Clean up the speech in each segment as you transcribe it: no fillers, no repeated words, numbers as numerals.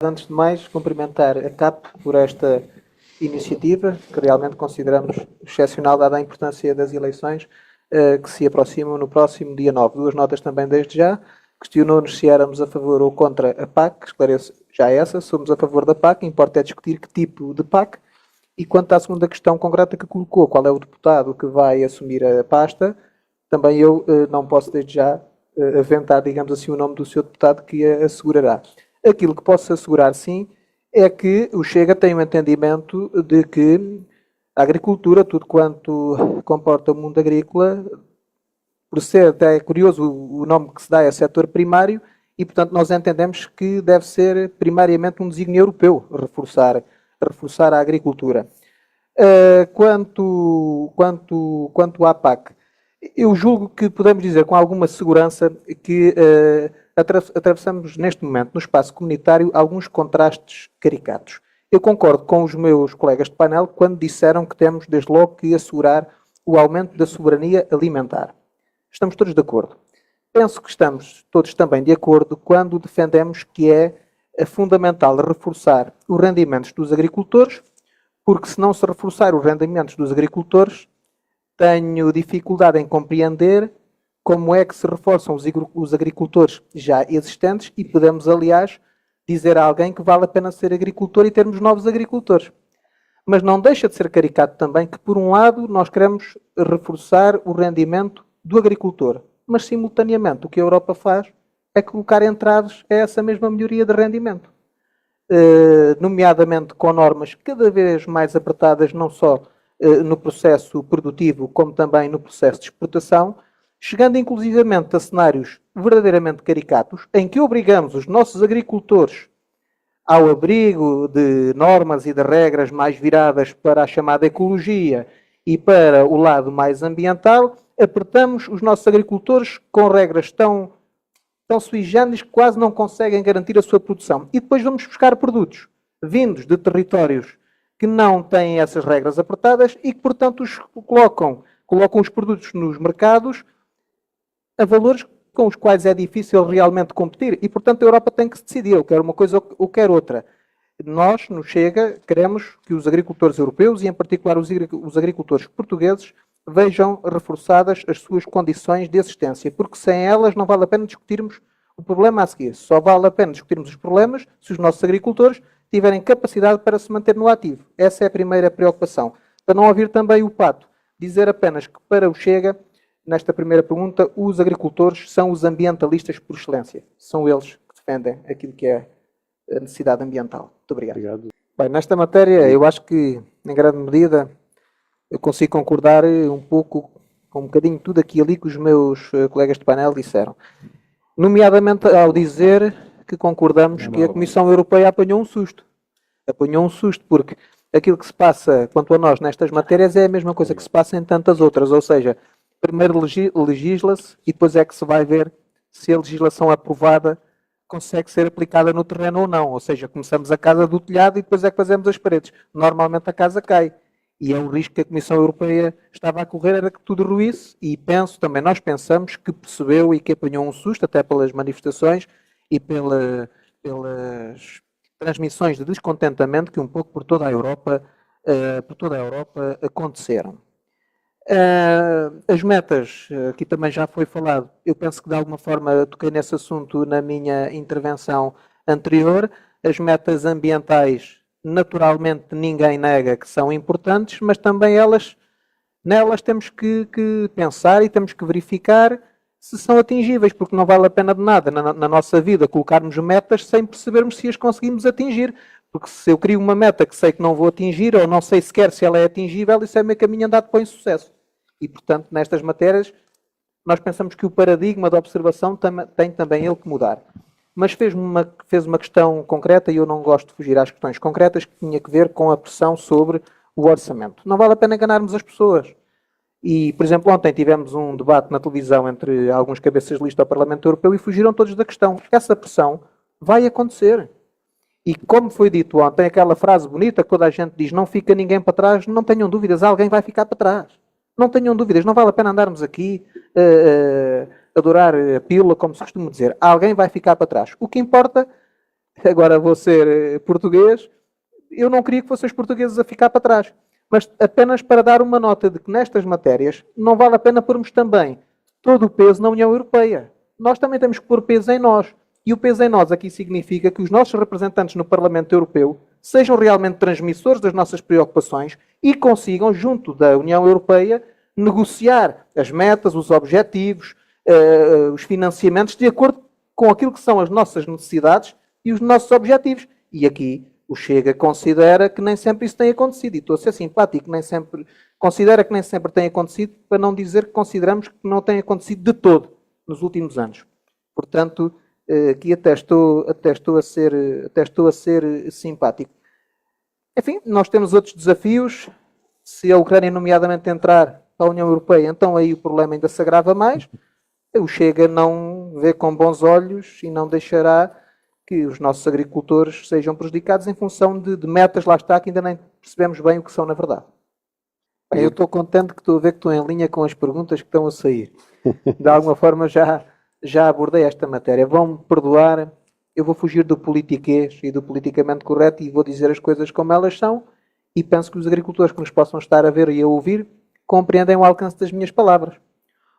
Antes de mais, cumprimentar a CAP por esta iniciativa, que realmente consideramos excepcional, dada a importância das eleições que se aproximam no próximo dia 9. Duas notas também desde já. Questionou-nos se éramos a favor ou contra a PAC, esclareço já essa. Somos a favor da PAC, importa é discutir que tipo de PAC. E quanto à segunda questão concreta que colocou, qual é o deputado que vai assumir a pasta, também eu não posso desde já aventar, digamos assim, o nome do seu deputado que a assegurará. Aquilo que posso assegurar, sim, é que o Chega tem um entendimento de que a agricultura, tudo quanto comporta o mundo agrícola, por ser até curioso o nome que se dá é setor primário, e portanto nós entendemos que deve ser primariamente um desígnio europeu, reforçar a agricultura. Quanto à PAC, eu julgo que podemos dizer com alguma segurança que atravessamos neste momento no espaço comunitário alguns contrastes caricatos. Eu concordo com os meus colegas de painel quando disseram que temos desde logo que assegurar o aumento da soberania alimentar. Estamos todos de acordo. Penso que estamos todos também de acordo quando defendemos que é fundamental reforçar os rendimentos dos agricultores, porque se não se reforçar os rendimentos dos agricultores, tenho dificuldade em compreender como é que se reforçam os agricultores já existentes e podemos, aliás, dizer a alguém que vale a pena ser agricultor e termos novos agricultores. Mas não deixa de ser caricato também que, por um lado, nós queremos reforçar o rendimento do agricultor, mas, simultaneamente, o que a Europa faz é colocar entraves a essa mesma melhoria de rendimento. Nomeadamente com normas cada vez mais apertadas, não só no processo produtivo, como também no processo de exportação, chegando inclusivamente a cenários verdadeiramente caricatos, em que obrigamos os nossos agricultores ao abrigo de normas e de regras mais viradas para a chamada ecologia e para o lado mais ambiental, apertamos os nossos agricultores com regras tão sui generis que quase não conseguem garantir a sua produção. E depois vamos buscar produtos vindos de territórios que não têm essas regras apertadas e que, portanto, colocam os produtos nos mercados a valores com os quais é difícil realmente competir. E, portanto, a Europa tem que se decidir. Eu quero uma coisa ou quero outra. Nós, no Chega, queremos que os agricultores europeus, e em particular os agricultores portugueses, vejam reforçadas as suas condições de existência, porque sem elas não vale a pena discutirmos o problema a seguir. Só vale a pena discutirmos os problemas se os nossos agricultores tiverem capacidade para se manter no ativo. Essa é a primeira preocupação. Para não ouvir também o Pato dizer apenas que para o Chega, nesta primeira pergunta, os agricultores são os ambientalistas por excelência. São eles que defendem aquilo que é a necessidade ambiental. Muito obrigado. Bem, nesta matéria, eu acho que, em grande medida, eu consigo concordar um pouco com um bocadinho tudo aquilo ali que os meus colegas de painel disseram. Nomeadamente ao dizer que concordamos que a Comissão Europeia apanhou um susto. Apanhou um susto porque aquilo que se passa, quanto a nós, nestas matérias é a mesma coisa que se passa em tantas outras. Ou seja, primeiro legisla-se e depois é que se vai ver se a legislação aprovada consegue ser aplicada no terreno ou não. Ou seja, começamos a casa do telhado e depois é que fazemos as paredes. Normalmente a casa cai. E é um risco que a Comissão Europeia estava a correr, era que tudo ruísse, e nós pensamos que percebeu e que apanhou um susto, até pelas manifestações e pelas transmissões de descontentamento que um pouco por toda a Europa aconteceram. As metas, aqui também já foi falado, eu penso que de alguma forma toquei nesse assunto na minha intervenção anterior. As metas ambientais, naturalmente ninguém nega que são importantes, mas também nelas temos que pensar e temos que verificar se são atingíveis, porque não vale a pena de nada na nossa vida colocarmos metas sem percebermos se as conseguimos atingir. Porque se eu crio uma meta que sei que não vou atingir, ou não sei sequer se ela é atingível, isso é meio caminho andado para o insucesso. E, portanto, nestas matérias, nós pensamos que o paradigma da observação tem também ele que mudar. Mas fez uma questão concreta, e eu não gosto de fugir às questões concretas, que tinha que ver com a pressão sobre o orçamento. Não vale a pena enganarmos as pessoas. E, por exemplo, ontem tivemos um debate na televisão entre alguns cabeças de lista ao Parlamento Europeu e fugiram todos da questão. Essa pressão vai acontecer. E como foi dito ontem, aquela frase bonita que toda a gente diz, não fica ninguém para trás, não tenham dúvidas, alguém vai ficar para trás. Não tenham dúvidas, não vale a pena andarmos aqui a dourar a pílula, como se costuma dizer. Alguém vai ficar para trás. O que importa agora vou ser português, eu não queria que fossem os portugueses a ficar para trás. Mas apenas para dar uma nota de que nestas matérias não vale a pena pormos também todo o peso na União Europeia. Nós também temos que pôr peso em nós. E o peso em nós aqui significa que os nossos representantes no Parlamento Europeu sejam realmente transmissores das nossas preocupações e consigam, junto da União Europeia, negociar as metas, os objetivos, os financiamentos de acordo com aquilo que são as nossas necessidades e os nossos objetivos. E aqui o Chega considera que nem sempre isso tem acontecido. E estou a ser simpático, considera que nem sempre tem acontecido, para não dizer que consideramos que não tem acontecido de todo nos últimos anos. Portanto, aqui até estou a ser simpático. Enfim, nós temos outros desafios. Se a Ucrânia, nomeadamente, entrar para a União Europeia, então aí o problema ainda se agrava mais. O Chega não vê com bons olhos e não deixará que os nossos agricultores sejam prejudicados em função de metas, lá está, que ainda nem percebemos bem o que são na verdade. Bem, eu estou contente que estou a ver que estou em linha com as perguntas que estão a sair. De alguma forma já abordei esta matéria. Vão-me perdoar, eu vou fugir do politiquês e do politicamente correto e vou dizer as coisas como elas são, e penso que os agricultores que nos possam estar a ver e a ouvir compreendem o alcance das minhas palavras.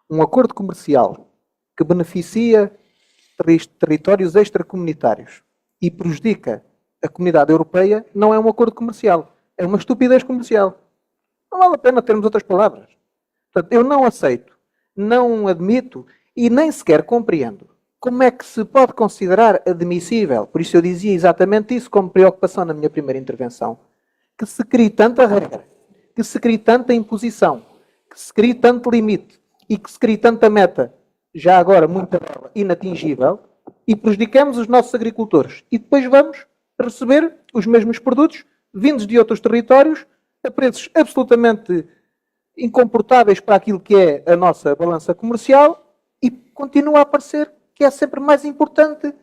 Um acordo comercial que beneficia territórios extracomunitários e prejudica a comunidade europeia não é um acordo comercial, é uma estupidez comercial. Não vale a pena termos outras palavras. Portanto, eu não aceito, não admito e nem sequer compreendo como é que se pode considerar admissível, por isso eu dizia exatamente isso como preocupação na minha primeira intervenção, que se crie tanta regra, que se crie tanta imposição, que se crie tanto limite e que se crie tanta meta, já agora muita inatingível, e prejudicamos os nossos agricultores. E depois vamos receber os mesmos produtos vindos de outros territórios a preços absolutamente incomportáveis para aquilo que é a nossa balança comercial e continua a parecer que é sempre mais importante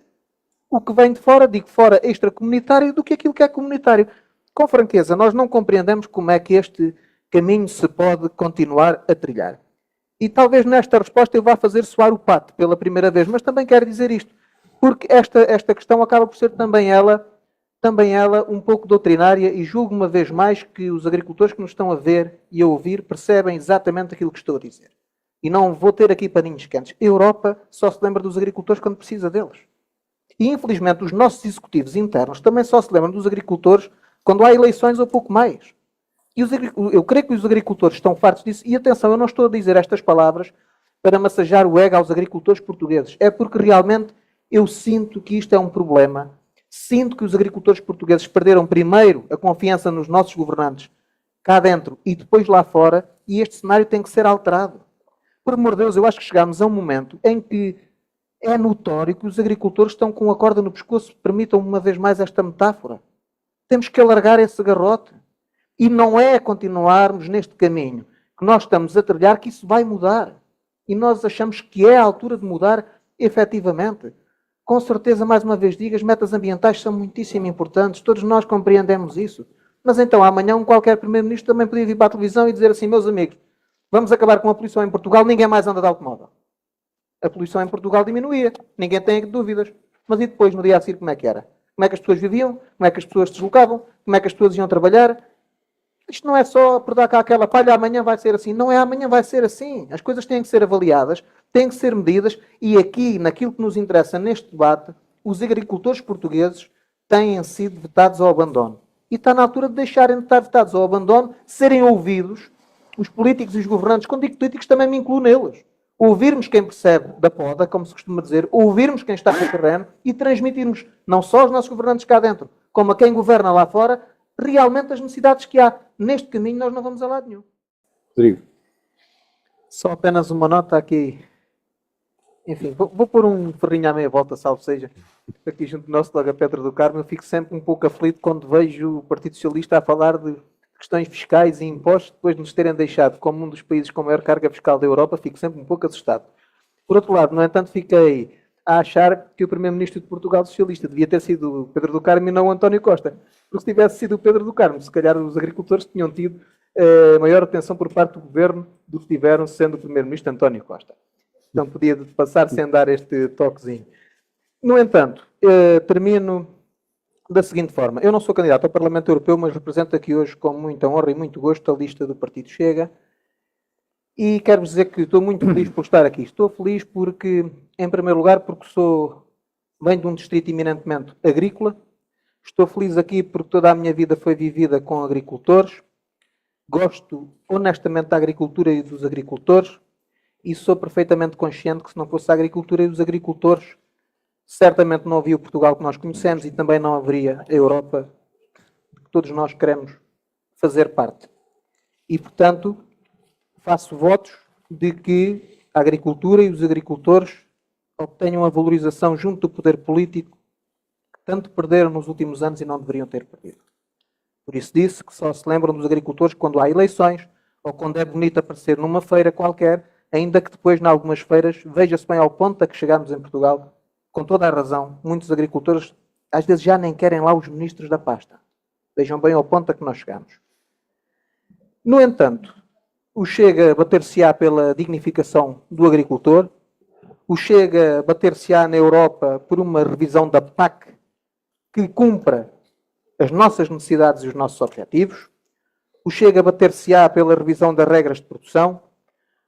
o que vem de fora, digo fora extracomunitário, do que aquilo que é comunitário. Com franqueza, nós não compreendemos como é que este caminho se pode continuar a trilhar. E talvez nesta resposta eu vá fazer soar o pato pela primeira vez, mas também quero dizer isto, porque esta questão acaba por ser também ela um pouco doutrinária e julgo uma vez mais que os agricultores que nos estão a ver e a ouvir percebem exatamente aquilo que estou a dizer. E não vou ter aqui paninhos quentes. A Europa só se lembra dos agricultores quando precisa deles. E infelizmente os nossos executivos internos também só se lembram dos agricultores quando há eleições ou pouco mais. E eu creio que os agricultores estão fartos disso. E atenção, eu não estou a dizer estas palavras para massajar o ego aos agricultores portugueses. É porque realmente eu sinto que isto é um problema. Sinto que os agricultores portugueses perderam primeiro a confiança nos nossos governantes cá dentro e depois lá fora. E este cenário tem que ser alterado. Por amor de Deus, eu acho que chegámos a um momento em que é notório que os agricultores estão com a corda no pescoço. Permitam uma vez mais esta metáfora. Temos que alargar esse garrote. E não é continuarmos neste caminho que nós estamos a trilhar que isso vai mudar. E nós achamos que é a altura de mudar efetivamente. Com certeza, mais uma vez digo, as metas ambientais são muitíssimo importantes. Todos nós compreendemos isso. Mas então amanhã qualquer primeiro-ministro também podia vir para a televisão e dizer assim, meus amigos, vamos acabar com a poluição em Portugal, ninguém mais anda de automóvel. A poluição em Portugal diminuía. Ninguém tem dúvidas. Mas e depois, no dia a seguir, como é que era? Como é que as pessoas viviam? Como é que as pessoas se deslocavam? Como é que as pessoas iam trabalhar? Isto não é só por dar cá aquela palha, amanhã vai ser assim. Não é amanhã vai ser assim. As coisas têm que ser avaliadas, têm que ser medidas e aqui, naquilo que nos interessa neste debate, os agricultores portugueses têm sido vetados ao abandono. E está na altura de deixarem de estar vetados ao abandono, serem ouvidos, os políticos e os governantes, quando digo políticos também me incluo neles. Ouvirmos quem percebe da poda, como se costuma dizer, ouvirmos quem está no terreno e transmitirmos não só aos nossos governantes cá dentro, como a quem governa lá fora, realmente as necessidades que há. Neste caminho nós não vamos a lado nenhum. Rodrigo. Só apenas uma nota aqui. Enfim, vou pôr um ferrinho à meia volta, salvo seja, aqui junto do nosso colega Pedro do Carmo. Eu fico sempre um pouco aflito quando vejo o Partido Socialista a falar de questões fiscais e impostos, depois de nos terem deixado como um dos países com maior carga fiscal da Europa, fico sempre um pouco assustado. Por outro lado, no entanto, fiquei a achar que o Primeiro-Ministro de Portugal socialista devia ter sido o Pedro do Carmo e não o António Costa. Porque se tivesse sido o Pedro do Carmo, se calhar os agricultores tinham tido maior atenção por parte do Governo do que tiveram sendo o Primeiro-Ministro António Costa. Então podia passar sem dar este toquezinho. No entanto, termino da seguinte forma. Eu não sou candidato ao Parlamento Europeu, mas represento aqui hoje com muita honra e muito gosto a lista do Partido Chega. E quero dizer que estou muito feliz por estar aqui. Estou feliz porque, em primeiro lugar, porque venho de um distrito eminentemente agrícola. Estou feliz aqui porque toda a minha vida foi vivida com agricultores. Gosto honestamente da agricultura e dos agricultores. E sou perfeitamente consciente que se não fosse a agricultura e os agricultores, certamente não havia o Portugal que nós conhecemos e também não haveria a Europa que todos nós queremos fazer parte. E, portanto, faço votos de que a agricultura e os agricultores obtenham a valorização junto do poder político que tanto perderam nos últimos anos e não deveriam ter perdido. Por isso disse que só se lembram dos agricultores quando há eleições ou quando é bonito aparecer numa feira qualquer, ainda que depois, em algumas feiras, veja-se bem ao ponto a que chegamos em Portugal, com toda a razão, muitos agricultores às vezes já nem querem lá os ministros da pasta. Vejam bem ao ponto a que nós chegamos. No entanto, o Chega bater-se-á pela dignificação do agricultor, o Chega bater-se-á na Europa por uma revisão da PAC que cumpra as nossas necessidades e os nossos objetivos, o Chega bater-se-á pela revisão das regras de produção,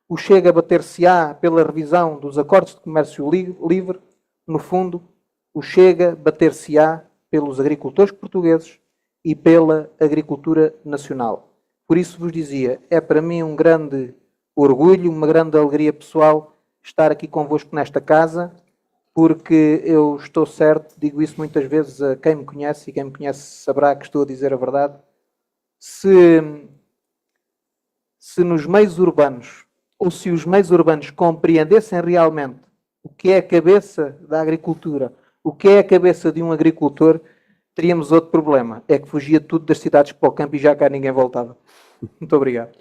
o Chega bater-se-á pela revisão dos acordos de comércio livre, no fundo, o Chega bater-se-á pelos agricultores portugueses e pela agricultura nacional. Por isso vos dizia, é para mim um grande orgulho, uma grande alegria pessoal estar aqui convosco nesta casa, porque eu estou certo, digo isso muitas vezes a quem me conhece, e quem me conhece saberá que estou a dizer a verdade, se nos meios urbanos, ou se os meios urbanos compreendessem realmente o que é a cabeça da agricultura, o que é a cabeça de um agricultor, teríamos outro problema. É que fugia tudo das cidades para o campo e já cá ninguém voltava. Muito obrigado.